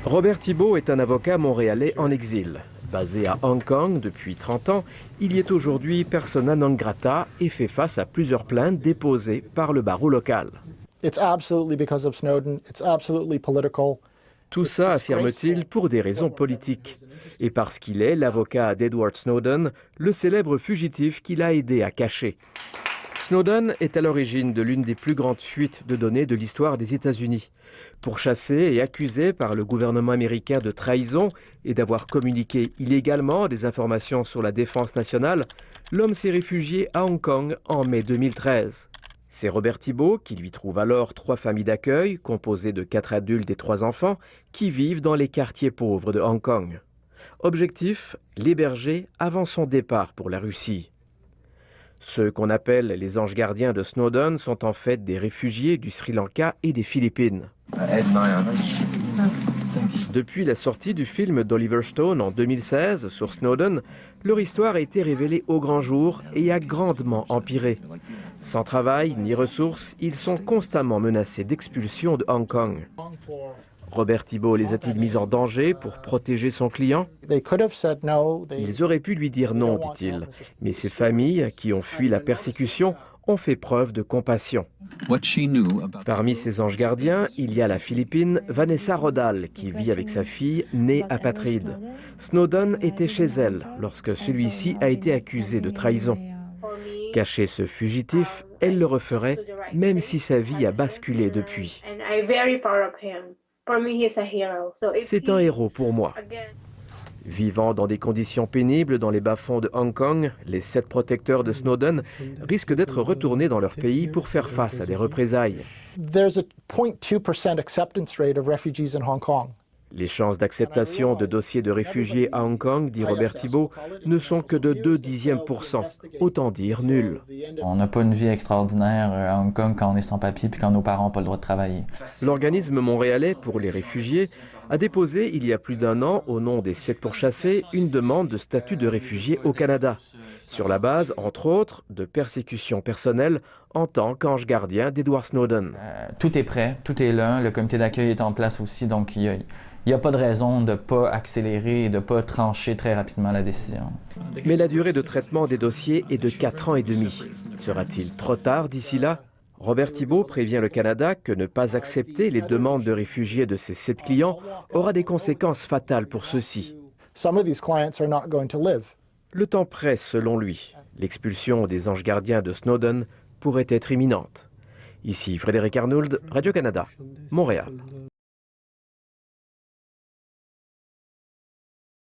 Robert Thibault est un avocat montréalais en exil. Basé à Hong Kong depuis 30 ans, il y est aujourd'hui persona non grata et fait face à plusieurs plaintes déposées par le barreau local. Tout ça, affirme-t-il, pour des raisons politiques. Et parce qu'il est l'avocat d'Edward Snowden, le célèbre fugitif qu'il a aidé à cacher. Snowden est à l'origine de l'une des plus grandes fuites de données de l'histoire des États-Unis. Pourchassé et accusé par le gouvernement américain de trahison et d'avoir communiqué illégalement des informations sur la défense nationale, l'homme s'est réfugié à Hong Kong en mai 2013. C'est Robert Thibault qui lui trouve alors 3 familles d'accueil, composées de 4 adultes et 3 enfants, qui vivent dans les quartiers pauvres de Hong Kong. Objectif, l'héberger avant son départ pour la Russie. Ceux qu'on appelle les anges gardiens de Snowden sont en fait des réfugiés du Sri Lanka et des Philippines. Depuis la sortie du film d'Oliver Stone en 2016 sur Snowden, leur histoire a été révélée au grand jour et a grandement empiré. Sans travail ni ressources, ils sont constamment menacés d'expulsion de Hong Kong. Robert Thibault les a-t-il mis en danger pour protéger son client? Ils auraient pu lui dire non, dit-il. Mais ces familles, qui ont fui la persécution, ont fait preuve de compassion. Parmi ces anges gardiens, il y a la Philippine Vanessa Rodal, qui vit avec sa fille, née apatride. Snowden était chez elle lorsque celui-ci a été accusé de trahison. Cacher ce fugitif, elle le referait, même si sa vie a basculé depuis. C'est un héros pour moi. Vivant dans des conditions pénibles dans les bas-fonds de Hong Kong, les 7 protecteurs de Snowden risquent d'être retournés dans leur pays pour faire face à des représailles. Les chances d'acceptation de dossiers de réfugiés à Hong Kong, dit Robert Thibault, ne sont que de 0,2%, autant dire nul. On n'a pas une vie extraordinaire à Hong Kong quand on est sans papier puis quand nos parents n'ont pas le droit de travailler. L'organisme montréalais pour les réfugiés a déposé il y a plus d'1 an, au nom des 7 pourchassés, une demande de statut de réfugié au Canada, sur la base, entre autres, de persécutions personnelles en tant qu'ange gardien d'Edward Snowden. Tout est prêt, tout est là, le comité d'accueil est en place aussi, donc il n'y a pas de raison de ne pas accélérer et de ne pas trancher très rapidement la décision. Mais la durée de traitement des dossiers est de 4 ans et demi. Sera-t-il trop tard d'ici là? Robert Thibault prévient le Canada que ne pas accepter les demandes de réfugiés de ses 7 clients aura des conséquences fatales pour ceux-ci. Le temps presse selon lui. L'expulsion des anges gardiens de Snowden pourrait être imminente. Ici Frédéric Arnould, Radio-Canada, Montréal.